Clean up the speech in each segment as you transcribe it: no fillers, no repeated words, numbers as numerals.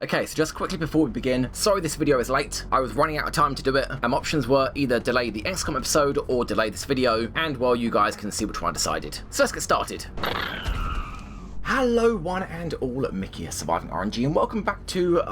Okay, so just quickly before we begin, sorry this video is late. I was running out of time to do it. Options were either delay the XCOM episode or delay this video, and well, you guys can see which one I decided. So let's get started. Hello one and all, Mickey Surviving RNG, and welcome back to,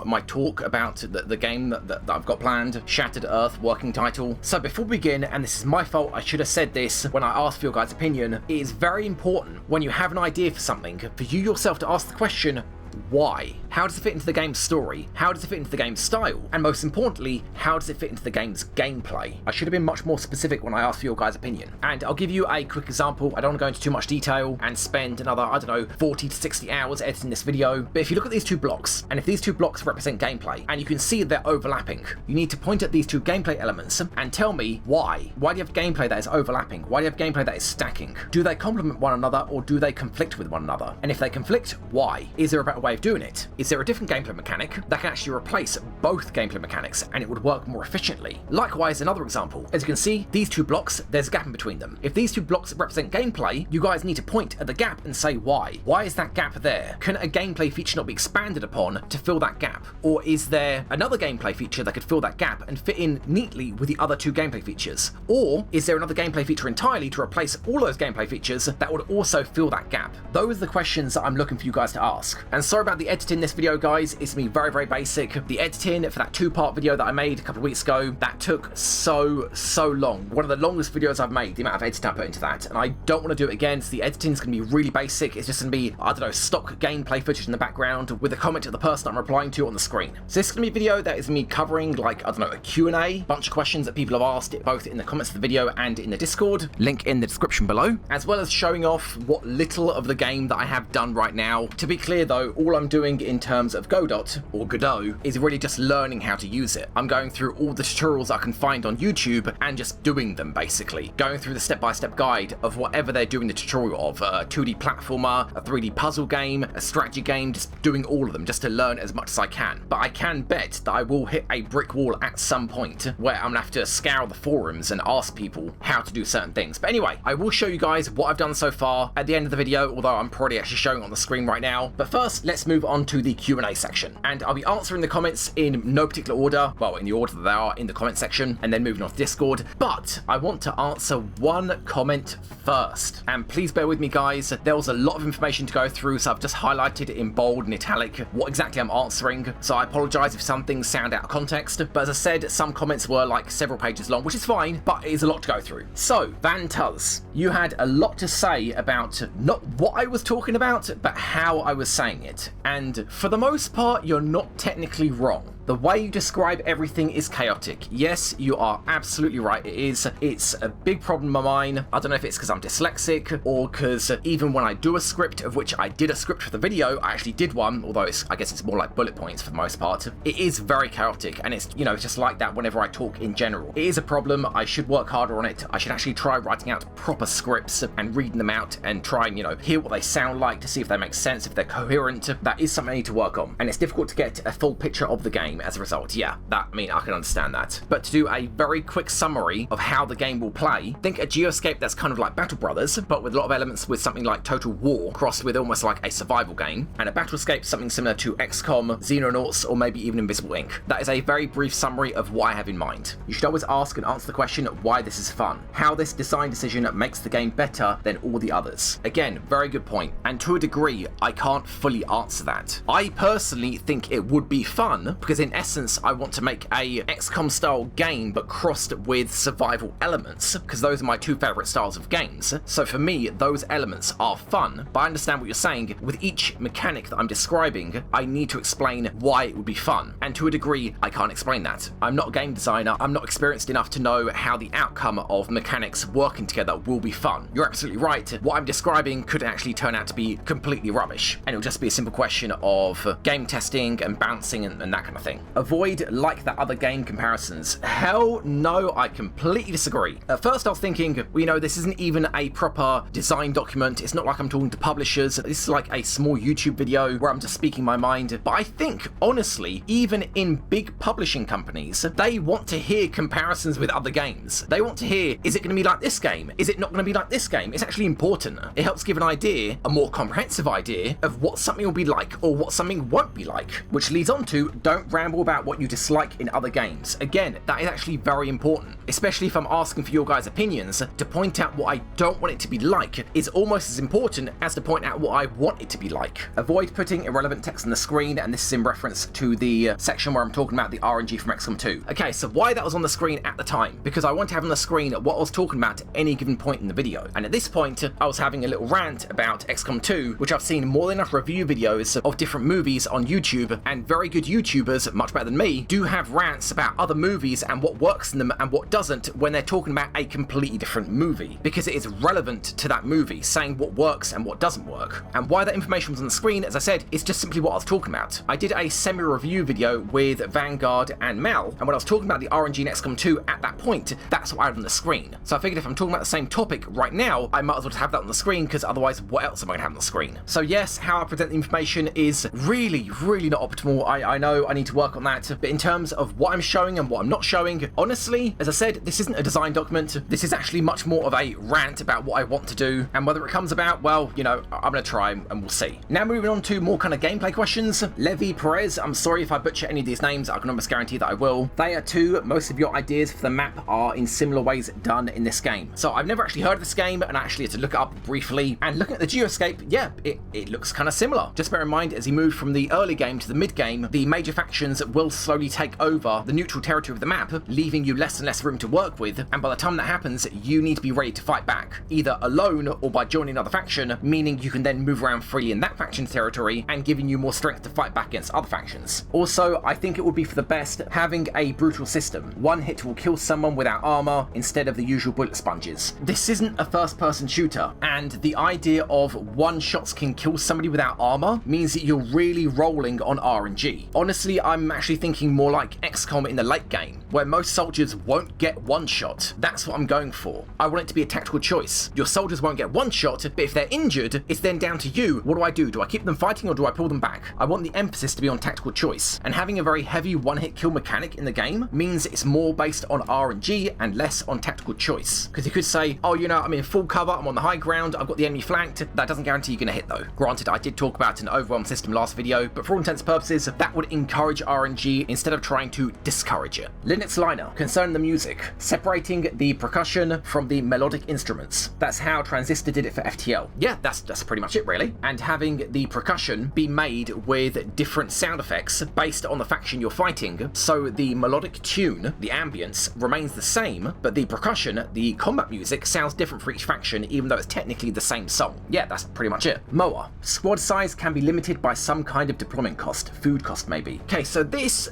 my talk about the game that I've got planned, Shattered Earth working title. So before we begin, and this is my fault, I should have said this when I asked for your guys' opinion, it is very important when you have an idea for something, for you yourself to ask the question, why? How does it fit into the game's story? How does it fit into the game's style? And most importantly, how does it fit into the game's gameplay? I should have been much more specific when I asked for your guys' opinion. And I'll give you a quick example. I don't want to go into too much detail and spend another, 40 to 60 hours editing this video. But if you look at these two blocks, and if these two blocks represent gameplay, and you can see they're overlapping, you need to point at these two gameplay elements and tell me why. Why do you have gameplay that is overlapping? Why do you have gameplay that is stacking? Do they complement one another or do they conflict with one another? And if they conflict, why? Is there a better way of doing it? Is there a different gameplay mechanic that can actually replace both gameplay mechanics and it would work more efficiently? Likewise, another example. As you can see, these two blocks, there's a gap in between them. If these two blocks represent gameplay, you guys need to point at the gap and say why. Why is that gap there? Can a gameplay feature not be expanded upon to fill that gap? Or is there another gameplay feature that could fill that gap and fit in neatly with the other two gameplay features? Or is there another gameplay feature entirely to replace all those gameplay features that would also fill that gap? Those are the questions that I'm looking for you guys to ask. And sorry about the editing this video, guys. It's me very basic. The editing for that two-part video that I made a couple of weeks ago, that took so long. One of the longest videos I've made, the amount of editing I put into that, and I don't want to do it again. So the editing's going to be really basic. It's just going to be, stock gameplay footage in the background with a comment of the person I'm replying to on the screen. So this is going to be a video that is me covering a Q&A, bunch of questions that people have asked, both in the comments of the video and in the Discord, link in the description below, as well as showing off what little of the game that I have done right now. To be clear though, all I'm doing in terms of Godot, or Godot, is really just learning how to use it. I'm going through all the tutorials I can find on YouTube and just doing them basically. Going through the step-by-step guide of whatever they're doing the tutorial of, a 2D platformer, a 3D puzzle game, a strategy game, just doing all of them just to learn as much as I can. But I can bet that I will hit a brick wall at some point where I'm gonna have to scour the forums and ask people how to do certain things. But anyway, I will show you guys what I've done so far at the end of the video, although I'm probably actually showing it on the screen right now. But first, let's move on to the Q&A section. And I'll be answering the comments in no particular order, well, in the order that they are in the comment section, and then moving on to Discord. But I want to answer one comment first. And please bear with me, guys. There was a lot of information to go through, so I've just highlighted in bold and italic what exactly I'm answering. So I apologize if some things sound out of context. But as I said, some comments were like several pages long, which is fine, but it is a lot to go through. So, Van Tuz, you had a lot to say about not what I was talking about, but how I was saying it. And for the most part, you're not technically wrong. The way you describe everything is chaotic. Yes, you are absolutely right. It is. It's a big problem of mine. I don't know if it's because I'm dyslexic or because even when I do a script, of which I did a script for the video, I actually did one, although I guess it's more like bullet points for the most part. It is very chaotic, and it's, just like that whenever I talk in general. It is a problem. I should work harder on it. I should actually try writing out proper scripts and reading them out and try and, hear what they sound like to see if they make sense, if they're coherent. That is something I need to work on. And it's difficult to get a full picture of the game as a result. Yeah, I can understand that. But to do a very quick summary of how the game will play, think a Geoscape that's kind of like Battle Brothers, but with a lot of elements with something like Total War crossed with almost like a survival game, and a Battlescape something similar to XCOM, Xenonauts, or maybe even Invisible Ink. That is a very brief summary of what I have in mind. You should always ask and answer the question why this is fun, how this design decision makes the game better than all the others. Again, very good point, and to a degree, I can't fully answer that. I personally think it would be fun, because in essence, I want to make a XCOM style game but crossed with survival elements, because those are my two favourite styles of games. So for me, those elements are fun, but I understand what you're saying. With each mechanic that I'm describing, I need to explain why it would be fun, and to a degree, I can't explain that. I'm not a game designer, I'm not experienced enough to know how the outcome of mechanics working together will be fun. You're absolutely right, what I'm describing could actually turn out to be completely rubbish, and it'll just be a simple question of game testing and bouncing and that kind of thing. thing. Avoid like that other game comparisons. Hell no, I completely disagree. At first I was thinking, well, you know, this isn't even a proper design document. It's not like I'm talking to publishers. This is like a small YouTube video where I'm just speaking my mind. But I think, honestly, even in big publishing companies, they want to hear comparisons with other games. They want to hear, is it going to be like this game? Is it not going to be like this game? It's actually important. It helps give an idea, a more comprehensive idea, of what something will be like or what something won't be like. Which leads on to, don't ramble about what you dislike in other games. Again, that is actually very important, especially if I'm asking for your guys' opinions. To point out what I don't want it to be like is almost as important as to point out what I want it to be like. Avoid putting irrelevant text on the screen, and this is in reference to the section where I'm talking about the RNG from XCOM 2. Okay, so why that was on the screen at the time? Because I want to have on the screen what I was talking about at any given point in the video. And at this point, I was having a little rant about XCOM 2, which I've seen more than enough review videos of different movies on YouTube, and very good YouTubers, much better than me, do have rants about other movies and what works in them and what doesn't when they're talking about a completely different movie, because it is relevant to that movie, saying what works and what doesn't work. And why that information was on the screen, as I said, is just simply what I was talking about. I did a semi-review video with Vanguard and Mel, and when I was talking about the RNG in XCOM 2 at that point, that's what I had on the screen. So I figured if I'm talking about the same topic right now, I might as well just have that on the screen, because otherwise what else am I going to have on the screen? So yes, how I present the information is really not optimal. I know I need to work on that, but in terms of what I'm showing and what I'm not showing, honestly, as I said, this isn't a design document. This is actually much more of a rant about what I want to do, and whether it comes about, well, you know, I'm going to try and we'll see. Now moving on to more kind of gameplay questions. Levi Perez, I'm sorry if I butcher any of these names, I can almost guarantee that I will. They are two, most of your ideas for the map are in similar ways done in this game. So I've never actually heard of this game, and I actually had to look it up briefly, and looking at the Geoscape, yeah, it looks kind of similar. Just bear in mind, as you move from the early game to the mid game, the major factions will slowly take over the neutral territory of the map, leaving you less and less room to work with, and by the time that happens, you need to be ready to fight back, either alone or by joining another faction, meaning you can then move around freely in that faction's territory and giving you more strength to fight back against other factions. Also, I think it would be for the best having a brutal system. One hit will kill someone without armor instead of the usual bullet sponges. This isn't a first-person shooter, and the idea of one shots can kill somebody without armor means that you're really rolling on RNG. Honestly, I'm actually thinking more like XCOM in the late game, where most soldiers won't get one shot. That's what I'm going for. I want it to be a tactical choice. Your soldiers won't get one shot, but if they're injured, it's then down to you. What do? Do I keep them fighting or do I pull them back? I want the emphasis to be on tactical choice, and having a very heavy one-hit kill mechanic in the game means it's more based on RNG and less on tactical choice. Because you could say, oh, you know, I'm in full cover, I'm on the high ground, I've got the enemy flanked. That doesn't guarantee you're going to hit though. Granted, I did talk about an overwhelm system last video, but for all intents and purposes, that would encourage RNG instead of trying to discourage it. Linux Liner, concerning the music, separating the percussion from the melodic instruments. That's how Transistor did it for FTL. Yeah, that's pretty much it really. And having the percussion be made with different sound effects based on the faction you're fighting, so the melodic tune, the ambience, remains the same, but the percussion, the combat music, sounds different for each faction even though it's technically the same song. Yeah, that's pretty much it. Moa, squad size can be limited by some kind of deployment cost, food cost maybe. Okay, so this,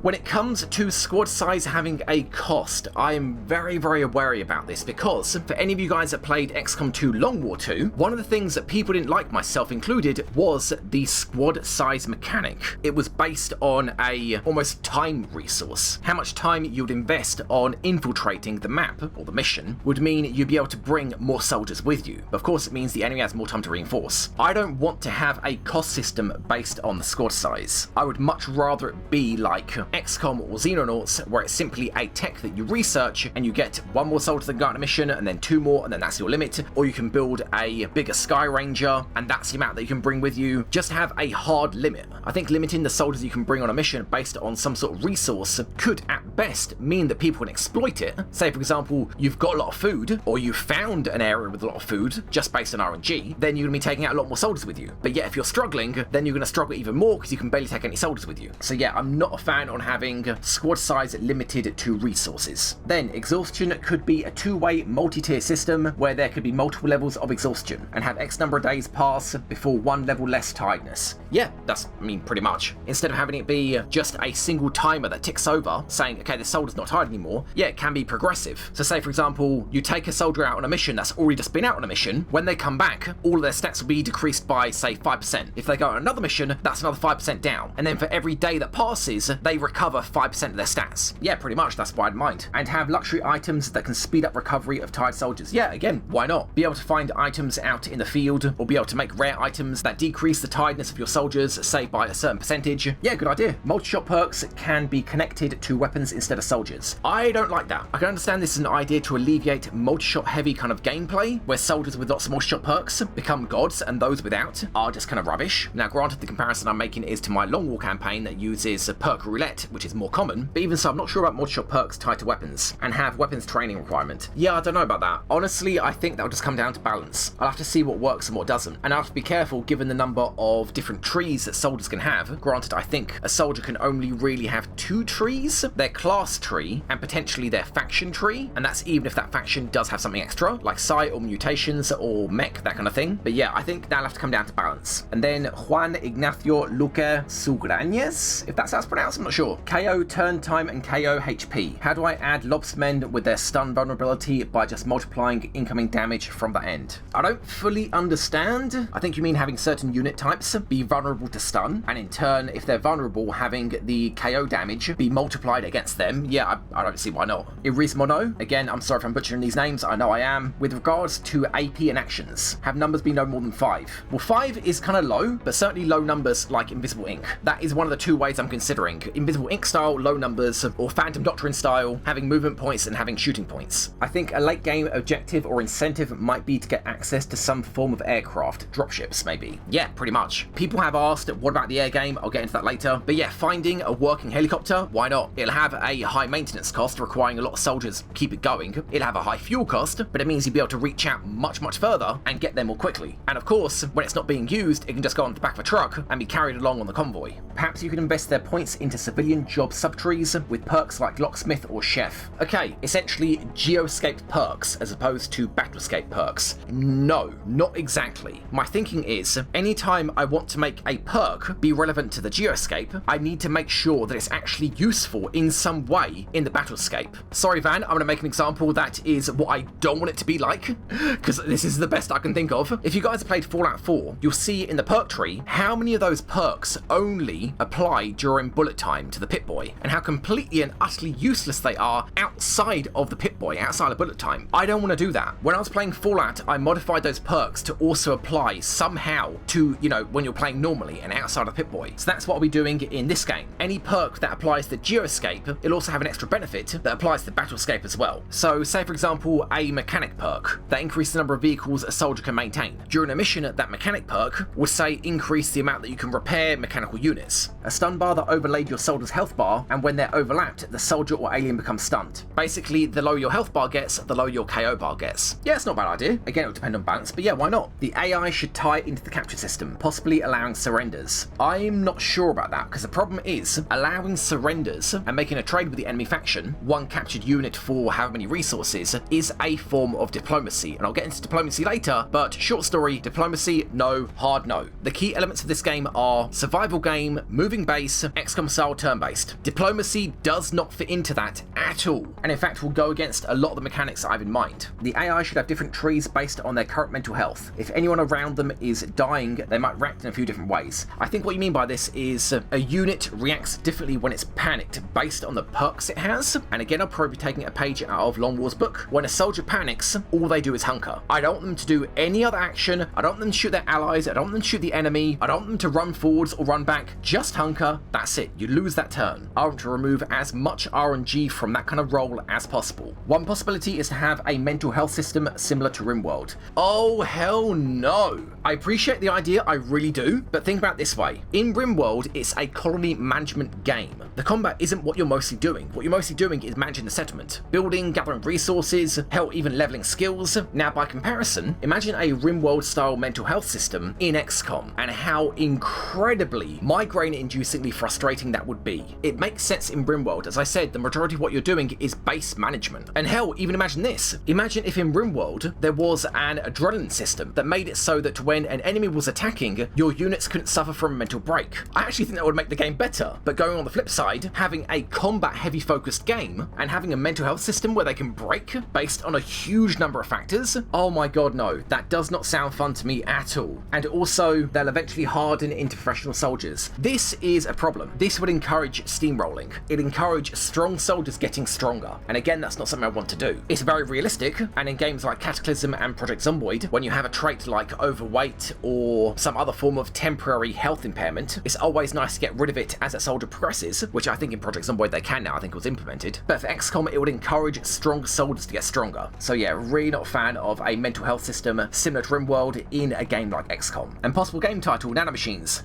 when it comes to squad size having a cost, I am very wary about this, because for any of you guys that played XCOM 2 Long War 2, one of the things that people didn't like, myself included, was the squad size mechanic. It was based on a almost time resource. How much time you'd invest on infiltrating the map, or the mission, would mean you'd be able to bring more soldiers with you. Of course, it means the enemy has more time to reinforce. I don't want to have a cost system based on the squad size. I would much rather it be like XCOM or Xenonauts, where it's simply a tech that you research and you get one more soldier to go on a mission and then two more and then that's your limit, or you can build a bigger Sky Ranger and that's the amount that you can bring with you. Just have a hard limit. I think limiting the soldiers you can bring on a mission based on some sort of resource could at best mean that people can exploit it. Say for example, you've got a lot of food, or you found an area with a lot of food just based on RNG, then you're going to be taking out a lot more soldiers with you. But yet if you're struggling, then you're going to struggle even more because you can barely take any soldiers with you. So yeah, I'm not a fan on having squad size limited to resources. Then exhaustion could be a two-way multi-tier system where there could be multiple levels of exhaustion and have X number of days pass before one level less tiredness. Yeah, that's, pretty much. Instead of having it be just a single timer that ticks over, saying, okay, the soldier's not tired anymore, yeah, it can be progressive. So say, for example, you take a soldier out on a mission that's already just been out on a mission, when they come back, all of their stats will be decreased by, say, 5%. If they go on another mission, that's another 5% down. And then for every day that passes, they recover 5% of their stats. Yeah, pretty much, that's what I'd mind. And have luxury items that can speed up recovery of tired soldiers. Yeah, again, why not? Be able to find items out in the field, or be able to make rare items that decrease the tiredness of your soldiers, say by a certain percentage. Yeah, good idea. Multi-shot perks can be connected to weapons instead of soldiers. I don't like that. I can understand this is an idea to alleviate multi-shot heavy kind of gameplay, where soldiers with lots of multi-shot perks become gods and those without are just kind of rubbish. Now granted, the comparison I'm making is to my Long War campaign that uses perk roulette, which is more common, but even so, I'm not sure about multi-shot perks tied to weapons and have weapons training requirement. Yeah, I don't know about that. Honestly, I think that'll just come down to balance. I'll have to see what works and what doesn't, and I'll have to be careful given the number of different trees that soldiers can have. Granted, I think a soldier can only really have 2 trees, their class tree and potentially their faction tree, and that's even if that faction does have something extra, like psi or mutations or mech, that kind of thing. But yeah, I think that'll have to come down to balance. And then Juan Ignacio Luque Sugrañez, if that's how it's pronounced, I'm not sure. KO turn time and KO HP. How do I add lobstermen with their stun vulnerability by just multiplying incoming damage from the end? I don't fully understand. I think you mean having certain unit types be vulnerable to stun, and in turn, if they're vulnerable, having the KO damage be multiplied against them. Yeah, I don't see why not. Irismono, again, I'm sorry if I'm butchering these names, I know I am. With regards to AP and actions, have numbers be no more than 5? Well, 5 is kind of low, but certainly low numbers like Invisible Ink. That is one of the 2 ways I'm considering. Invisible Ink style, low numbers, or Phantom Doctrine style, having movement points and having shooting points. I think a late game objective or incentive might be to get access to some form of aircraft, dropships maybe. Yeah, pretty much. People have asked, what about the air game? I'll get into that later. But yeah, finding a working helicopter, why not? It'll have a high maintenance cost, requiring a lot of soldiers keep it going. It'll have a high fuel cost, but it means you'll be able to reach out much further and get there more quickly. And of course, when it's not being used, it can just go on the back of a truck and be carried along on the convoy. Perhaps you can invest their points into civilian job subtrees with perks like locksmith or chef. Okay, essentially geoscape perks as opposed to battlescape perks. No, not exactly. My thinking is, anytime I want to make a perk be relevant to the geoscape, I need to make sure that it's actually useful in some way in the battlescape. Sorry, Van, I'm going to make an example that is what I don't want it to be like, because this is the best I can think of. If you guys have played Fallout 4, you'll see in the perk tree how many of those perks only apply during bullet time to the Pip-Boy, and how completely and utterly useless they are outside of the Pip-Boy, outside of bullet time. I don't want to do that. When I was playing Fallout, I modified those perks to also apply somehow to, when you're playing normally and outside of Pip-Boy. So that's what I'll be doing in this game. Any perk that applies to Geoscape, it'll also have an extra benefit that applies to Battlescape as well. So say for example, a mechanic perk that increases the number of vehicles a soldier can maintain. During a mission, that mechanic perk would say increase the amount that you can repair mechanical units. A stun bar that overlaid your soldier's health bar, and when they're overlapped, the soldier or alien becomes stunned. Basically, the lower your health bar gets, the lower your KO bar gets. Yeah, it's not a bad idea. Again, it would depend on balance, but yeah, why not? The AI should tie into the capture system, possibly allowing surrenders. I'm not sure about that, because the problem is, allowing surrenders and making a trade with the enemy faction, one captured unit for however many resources, is a form of diplomacy, and I'll get into diplomacy later, but short story, diplomacy, no, hard no. The key elements of this game are survival game, moving base, XCOM style turn-based. Diplomacy does not fit into that at all, and in fact will go against a lot of the mechanics I have in mind. The AI should have different trees based on their current mental health. If anyone around them is dying, they might react in a few different ways. I think what you mean by this is a unit reacts differently when it's panicked based on the perks it has, and again I'll probably be taking a page out of Long War's book. When a soldier panics, all they do is hunker. I don't want them to do any other action, I don't want them to shoot their allies, I don't want them to shoot the enemy, I don't want them to run forwards or run back, just hunker, that's it, you lose that turn. I want to remove as much RNG from that kind of role as possible. One possibility is to have a mental health system similar to RimWorld. Oh hell no! I appreciate the idea, I really do, but think about it this way. In RimWorld, it's a colony management game. The combat isn't what you're mostly doing. What you're mostly doing is managing the settlement, building, gathering resources, hell, even leveling skills. Now by comparison, imagine a RimWorld style mental health system in XCOM, and how incredibly migraine-inducingly frustrating that would be. It makes sense in RimWorld. As I said, the majority of what you're doing is base management. And hell, even imagine this. Imagine if in RimWorld there was an adrenaline system that made it so that when an enemy was attacking, your units couldn't suffer from a mental break. I actually think that would make the game better. But going on the flip side, having a combat heavy focused game and having a mental health system where they can break based on a huge number of factors, oh my god no, that does not sound fun to me at all. And also, they'll eventually harden into professional soldiers. This is a problem. This would encourage steamrolling. It'd encourage strong soldiers getting stronger. And again, that's not something I want to do. It's very realistic, and in games like Cataclysm and Project Zomboid, when you have a trait like overweight or some other form of temporary health impairment, it's always nice to get rid of it as a soldier progresses, which I think in Project Zomboid they can now, I think it was implemented. But for XCOM, it would encourage strong soldiers to get stronger. So yeah, really not a fan of a mental health system similar to RimWorld in a game like XCOM. And possible game title, Nanomachines.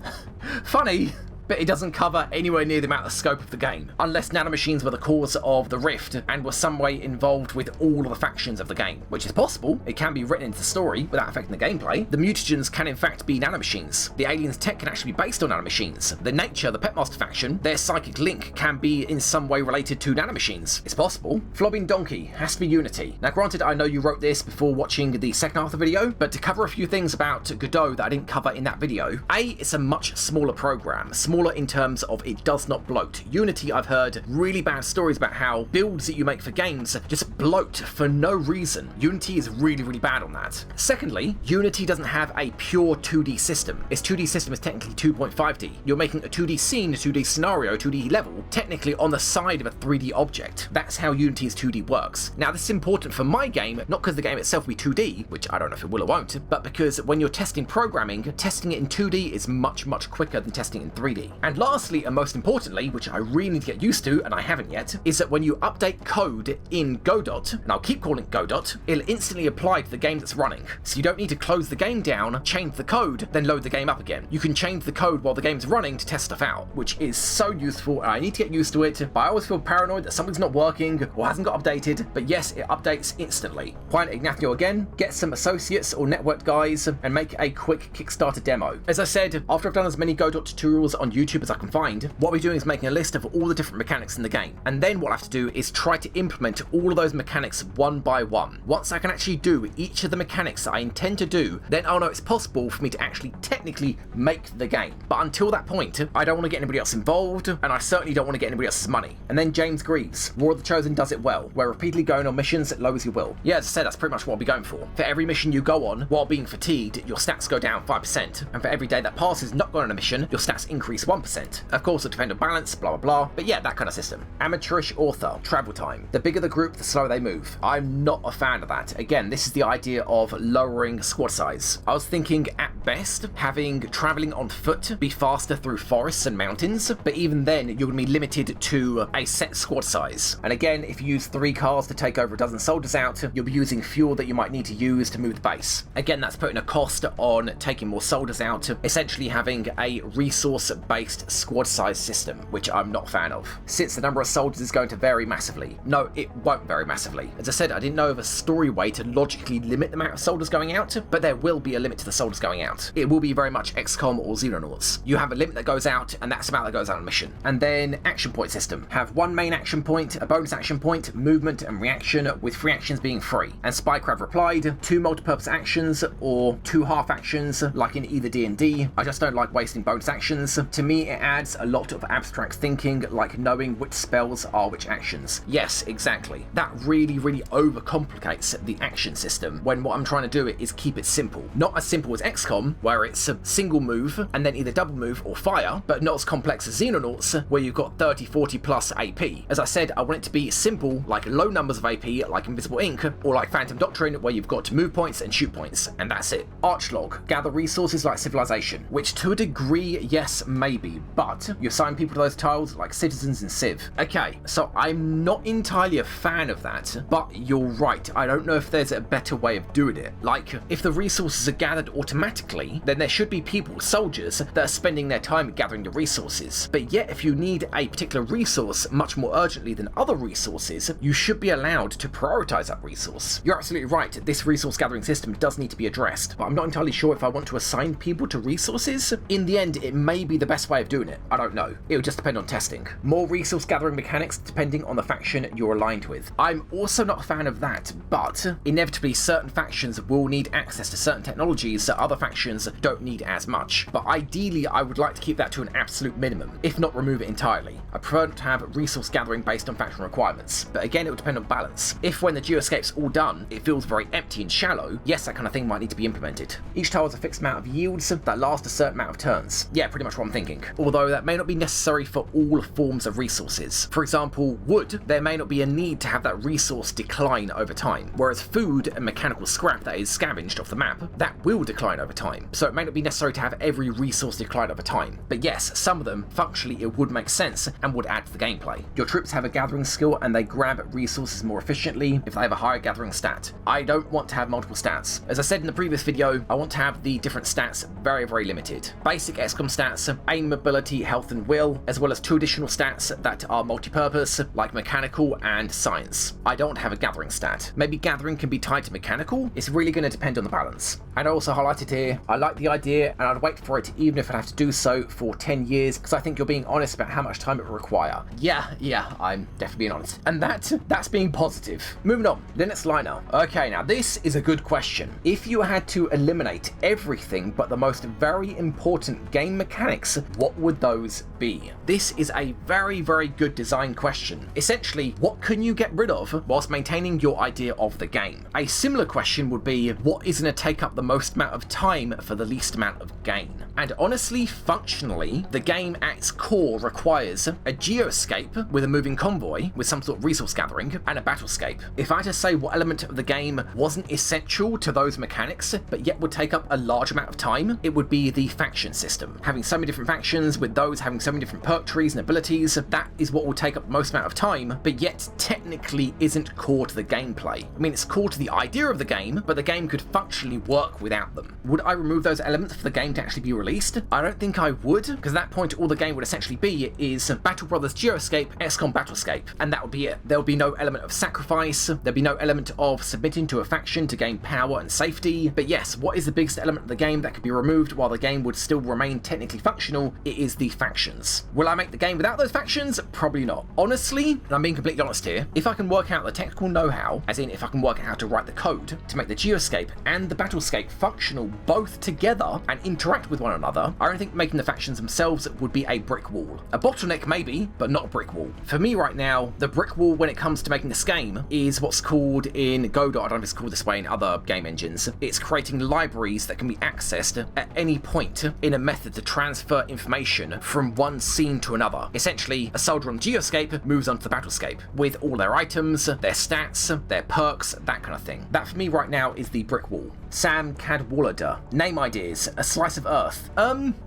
Funny, but it doesn't cover anywhere near the amount of scope of the game, unless nanomachines were the cause of the rift and were some way involved with all of the factions of the game, which is possible. It can be written into the story without affecting the gameplay. The mutagens can in fact be nanomachines. The aliens' tech can actually be based on nanomachines. The Nature, the Petmaster faction, their psychic link can be in some way related to nanomachines. It's possible. Flobbing Donkey has to be Unity. Now granted, I know you wrote this before watching the second half of the video, but to cover a few things about Godot that I didn't cover in that video, it's a much smaller program. Smaller in terms of it does not bloat. Unity, I've heard really bad stories about how builds that you make for games just bloat for no reason. Unity is really, really bad on that. Secondly, Unity doesn't have a pure 2D system. Its 2D system is technically 2.5D. You're making a 2D scene, a 2D scenario, 2D level, technically on the side of a 3D object. That's how Unity's 2D works. Now, this is important for my game, not because the game itself will be 2D, which I don't know if it will or won't, but because when you're testing programming, testing it in 2D is much, much quicker than testing it in 3D. And lastly, and most importantly, which I really need to get used to, and I haven't yet, is that when you update code in Godot, and I'll keep calling it Godot, it'll instantly apply to the game that's running. So you don't need to close the game down, change the code, then load the game up again. You can change the code while the game's running to test stuff out, which is so useful, and I need to get used to it, but I always feel paranoid that something's not working or hasn't got updated, but yes, it updates instantly. Point Ignacio again, get some associates or networked guys, and make a quick Kickstarter demo. As I said, after I've done as many Godot tutorials on YouTube as I can find, what we're doing is making a list of all the different mechanics in the game. And then what I have to do is try to implement all of those mechanics one by one. Once I can actually do each of the mechanics that I intend to do, then I'll know it's possible for me to actually technically make the game. But until that point, I don't want to get anybody else involved, and I certainly don't want to get anybody else's money. And then James Greaves, War of the Chosen does it well, where repeatedly going on missions that lowers your will. Yeah, as I said, that's pretty much what I'll be going for. For every mission you go on, while being fatigued, your stats go down 5%, and for every day that passes not going on a mission, your stats increase 1%. Of course, it'll depend on balance, blah blah blah, but yeah, that kind of system. Amateurish author, travel time. The bigger the group, the slower they move. I'm not a fan of that. Again, this is the idea of lowering squad size. I was thinking at best, having traveling on foot be faster through forests and mountains, but even then, you're going to be limited to a set squad size. And again, if you use 3 cars to take over a dozen soldiers out, you'll be using fuel that you might need to use to move the base. Again, that's putting a cost on taking more soldiers out, essentially having a resource-based squad size system, which I'm not a fan of, since the number of soldiers is going to vary massively. No, it won't vary massively. As I said, I didn't know of a story way to logically limit the amount of soldiers going out, but there will be a limit to the soldiers going out. It will be very much XCOM or Xenonauts. You have a limit that goes out, and that's the amount that goes out on a mission. And then action point system. Have one main action point, a bonus action point, movement and reaction, with 3 actions being free. And Spycraft replied, 2 multi-purpose actions or 2 half actions, like in either D&D. I just don't like wasting bonus actions. To me, it adds a lot of abstract thinking, like knowing which spells are which actions. Yes, exactly. That really, really overcomplicates the action system, when what I'm trying to do is keep it simple. Not as simple as XCOM, where it's a single move, and then either double move or fire, but not as complex as Xenonauts, where you've got 30, 40 plus AP. As I said, I want it to be simple, like low numbers of AP, like Invisible Ink, or like Phantom Doctrine, where you've got move points and shoot points, and that's it. Archlog. Gather resources like Civilization, which to a degree, yes, maybe, but you assign people to those tiles like Citizens and Civ. Okay, so I'm not entirely a fan of that, but you're right, I don't know if there's a better way of doing it. Like, if the resources are gathered automatically, then there should be people, soldiers, that are spending their time gathering the resources. But yet, if you need a particular resource much more urgently than other resources, you should be allowed to prioritize that resource. You're absolutely right, this resource gathering system does need to be addressed, but I'm not entirely sure if I want to assign people to resources. In the end, it may be the best best way of doing it? I don't know. It would just depend on testing. More resource gathering mechanics depending on the faction you're aligned with. I'm also not a fan of that, but inevitably certain factions will need access to certain technologies that other factions don't need as much. But ideally, I would like to keep that to an absolute minimum, if not remove it entirely. I prefer to have resource gathering based on faction requirements, but again, it will depend on balance. If when the geoscape's all done, it feels very empty and shallow, yes, that kind of thing might need to be implemented. Each tile has a fixed amount of yields that last a certain amount of turns. Yeah, pretty much what I'm thinking. Although that may not be necessary for all forms of resources. For example, wood, there may not be a need to have that resource decline over time, whereas food and mechanical scrap that is scavenged off the map, that will decline over time. So it may not be necessary to have every resource decline over time. But yes, some of them, functionally, it would make sense and would add to the gameplay. Your troops have a gathering skill and they grab resources more efficiently if they have a higher gathering stat. I don't want to have multiple stats. As I said in the previous video, I want to have the different stats very, very limited. Basic XCOM stats, aim, mobility, health and will, as well as 2 additional stats that are multi-purpose, like mechanical and science. I don't have a gathering stat. Maybe gathering can be tied to mechanical. It's really going to depend on the balance. And I also highlighted here, I like the idea and I'd wait for it even if I have to do so for 10 years because I think you're being honest about how much time it will require. Yeah, I'm definitely being honest. And that's being positive. Moving on, Linux Liner. Okay, now this is a good question. If you had to eliminate everything but the most very important game mechanics, what would those be? This is a very, very good design question. Essentially, what can you get rid of whilst maintaining your idea of the game? A similar question would be, what is going to take up the most amount of time for the least amount of gain? And honestly, functionally, the game at its core requires a geoscape with a moving convoy with some sort of resource gathering and a battlescape. If I had to say what element of the game wasn't essential to those mechanics, but yet would take up a large amount of time, it would be the faction system. Having so many different factions with those having so many different perk trees and abilities, that is what will take up the most amount of time, but yet technically isn't core to the gameplay. I mean, it's core to the idea of the game, but the game could functionally work without them. Would I remove those elements for the game to actually be released? I don't think I would, because at that point all the game would essentially be is Battle Brothers Geoscape, XCOM Battlescape, and that would be it. There would be no element of sacrifice, there'd be no element of submitting to a faction to gain power and safety. But yes, what is the biggest element of the game that could be removed while the game would still remain technically functional? It is the factions. Will I make the game without those factions? Probably not. Honestly, and I'm being completely honest here, if I can work out the technical know-how, as in if I can work out how to write the code to make the Geoscape and the Battlescape functional both together and interact with one another, I don't think making the factions themselves would be a brick wall. A bottleneck maybe, but not a brick wall. For me right now, the brick wall when it comes to making this game is what's called in Godot, I don't know if it's called this way in other game engines, it's creating libraries that can be accessed at any point in a method to transfer information from one scene to another. Essentially, a soldier on the Geoscape moves onto the Battlescape with all their items, their stats, their perks, that kind of thing. That for me right now is the brick wall. Sam Cadwallader. Name ideas. A slice of Earth.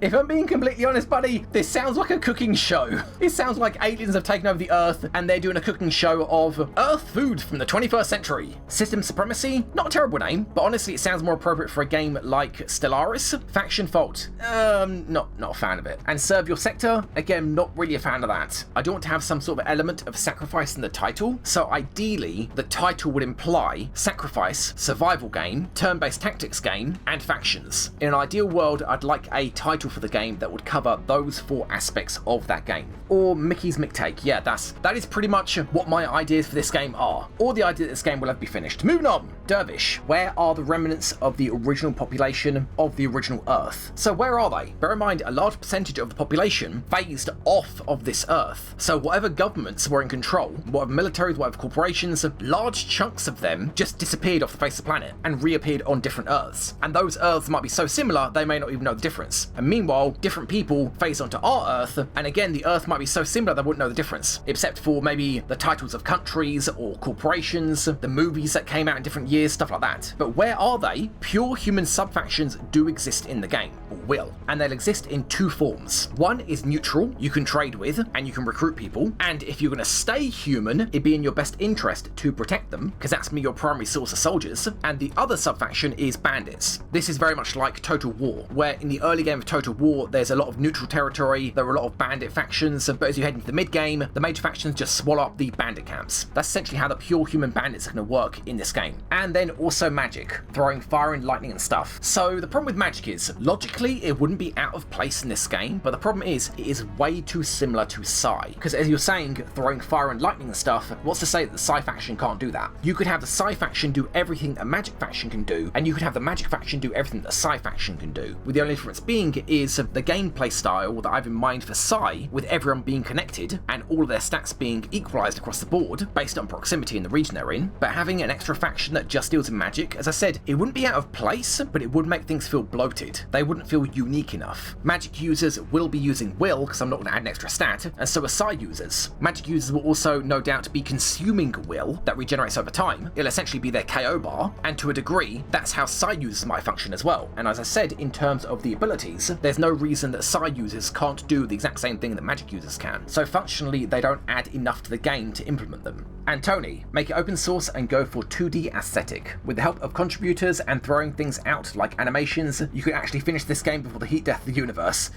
If I'm being completely honest, buddy, this sounds like a cooking show. It sounds like aliens have taken over the Earth and they're doing a cooking show of Earth food from the 21st century. System Supremacy. Not a terrible name, but honestly it sounds more appropriate for a game like Stellaris. Faction Fault. Not a fan of it. And Serve Your Sector. Again, not really a fan of that. I do want to have some sort of element of sacrifice in the title, so ideally the title would imply sacrifice, survival game, turn-based tactics game, and factions. In an ideal world, I'd like a title for the game that would cover those 4 aspects of that game. Or Mickey's McTake. Yeah, that is pretty much what my ideas for this game are. Or the idea that this game will ever be finished. Moving on. Dervish. Where are the remnants of the original population of the original Earth? So where are they? Bear in mind, a large percentage of the population phased off of this Earth. So whatever governments were in control, whatever militaries, whatever corporations, large chunks of them just disappeared off the face of the planet and reappeared on different Earths. And those Earths might be so similar, they may not even know the difference. And meanwhile, different people phased onto our Earth, and again, the Earth might be so similar they wouldn't know the difference, except for maybe the titles of countries or corporations, the movies that came out in different years, stuff like that. But where are they? Pure human sub-factions do exist in the game, or will, and they'll exist in 2 forms. One is neutral, you can trade with, and you can recruit people, and if you're going to stay human, it'd be in your best interest to protect them, because that's your primary source of soldiers, and the other sub-faction is bandits. This is very much like Total War, where in the early game of Total War, there's a lot of neutral territory, there are a lot of bandit factions, but as you head into the mid-game, the major factions just swallow up the bandit camps. That's essentially how the pure human bandits are going to work in this game. and then also magic, throwing fire and lightning and stuff. So the problem with magic is, logically, it wouldn't be out of place in this game, but the problem is, it is way too similar to Psy. Because as you're saying, throwing fire and lightning and stuff, what's to say that the Psy faction can't do that? You could have the Psy faction do everything a magic faction can do, and you could have the magic faction do everything that the Psy faction can do. With the only difference being is the gameplay style that I have in mind for Psy, with everyone being connected, and all of their stats being equalised across the board, based on proximity in the region they're in, but having an extra faction that just deals in magic, as I said, it wouldn't be out of place, but it would make things feel bloated. They wouldn't feel unique enough. Magic users will be using will, because I'm not going to add an extra stat, and so are Psy users. Magic users will also no doubt be consuming will that regenerates over time. It'll essentially be their KO bar, and to a degree, that's how Psy users might function as well. And as I said, in terms of the abilities, there's no reason that Psy users can't do the exact same thing that magic users can. So functionally, they don't add enough to the game to implement them. And Tony, make it open source and go for 2D aesthetic. With the help of contributors and throwing things out like animations, you could actually finish this game before the heat death of the universe.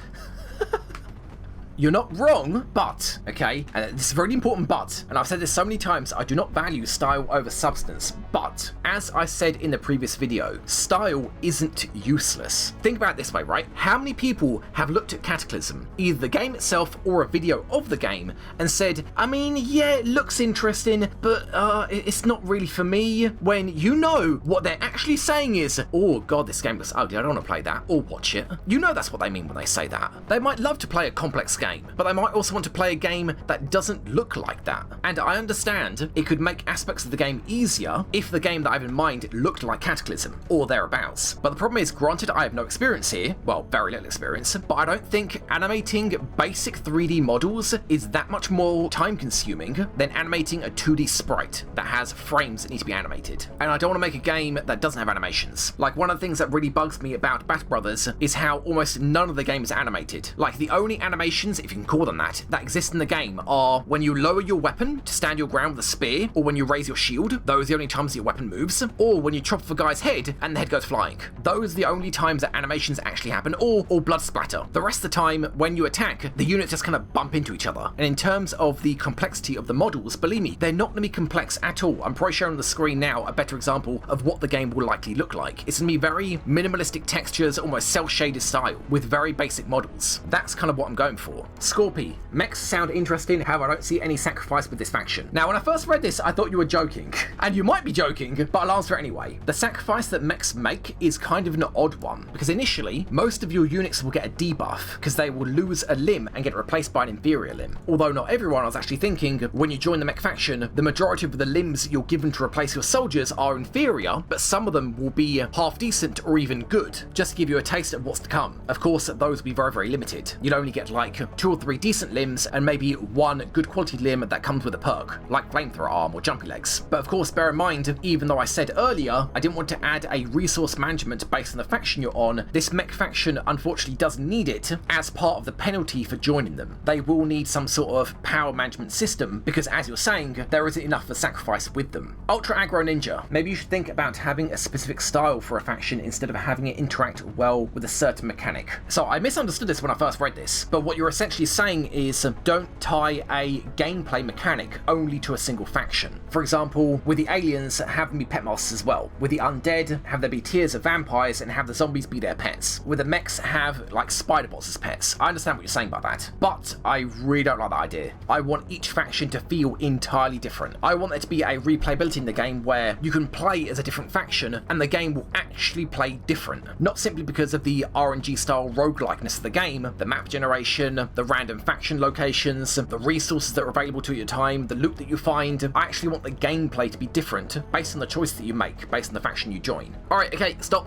You're not wrong, but, okay, and this is a very important but, and I've said this so many times, I do not value style over substance, but, as I said in the previous video, style isn't useless. Think about it this way, right? How many people have looked at Cataclysm, either the game itself or a video of the game, and said, I mean, yeah, it looks interesting, but it's not really for me, when you know what they're actually saying is, oh god, this game looks ugly, I don't want to play that, or watch it. You know that's what they mean when they say that. They might love to play a complex game, but they might also want to play a game that doesn't look like that. And I understand it could make aspects of the game easier if the game that I have in mind looked like Cataclysm, or thereabouts. But the problem is, granted I have no experience here, well, very little experience, but I don't think animating basic 3D models is that much more time consuming than animating a 2D sprite that has frames that need to be animated. And I don't want to make a game that doesn't have animations. Like, one of the things that really bugs me about Battle Brothers is how almost none of the game is animated. Like, the only animations, if you can call them that exist in the game are when you lower your weapon to stand your ground with a spear, or when you raise your shield, those are the only times your weapon moves, or when you chop off a guy's head and the head goes flying. Those are the only times that animations actually happen, or blood splatter. The rest of the time, when you attack, the units just kind of bump into each other. And in terms of the complexity of the models, believe me, they're not going to be complex at all. I'm probably showing on the screen now a better example of what the game will likely look like. It's going to be very minimalistic textures, almost cel-shaded style, with very basic models. That's kind of what I'm going for. Scorpy, mechs sound interesting, however I don't see any sacrifice with this faction. Now when I first read this I thought you were joking, and you might be joking, but I'll answer it anyway. The sacrifice that mechs make is kind of an odd one, because initially most of your units will get a debuff, because they will lose a limb and get replaced by an inferior limb. Although not everyone, I was actually thinking, when you join the mech faction, the majority of the limbs you're given to replace your soldiers are inferior, but some of them will be half decent or even good, just to give you a taste of what's to come. Of course, those will be very, very limited. You'll only get like 2 or 3 decent limbs and maybe 1 good quality limb that comes with a perk, like flamethrower arm or jumpy legs. But of course, bear in mind, even though I said earlier I didn't want to add a resource management based on the faction you're on, this mech faction unfortunately does need it as part of the penalty for joining them. They will need some sort of power management system, because as you're saying, there isn't enough for sacrifice with them. Ultra Aggro Ninja, maybe you should think about having a specific style for a faction instead of having it interact well with a certain mechanic. So I misunderstood this when I first read this, but what you're essentially saying is don't tie a gameplay mechanic only to a single faction. For example, with the aliens, have them be pet masters as well. With the undead, have there be tiers of vampires and have the zombies be their pets. With the mechs, have like spider bots as pets. I understand what you're saying about that, but I really don't like that idea. I want each faction to feel entirely different. I want there to be a replayability in the game where you can play as a different faction and the game will actually play different. Not simply because of the RNG style roguelikeness of the game, the map generation, the random faction locations, the resources that are available to you at the time, the loot that you find. I actually want the gameplay to be different based on the choice that you make, based on the faction you join. Alright, okay, stop.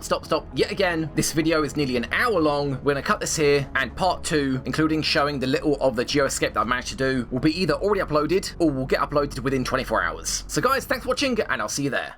Yet again, this video is nearly an hour long. We're gonna cut this here, and part 2, including showing the little of the Geoscape that I managed to do, will be either already uploaded or will get uploaded within 24 hours. So guys, thanks for watching, and I'll see you there.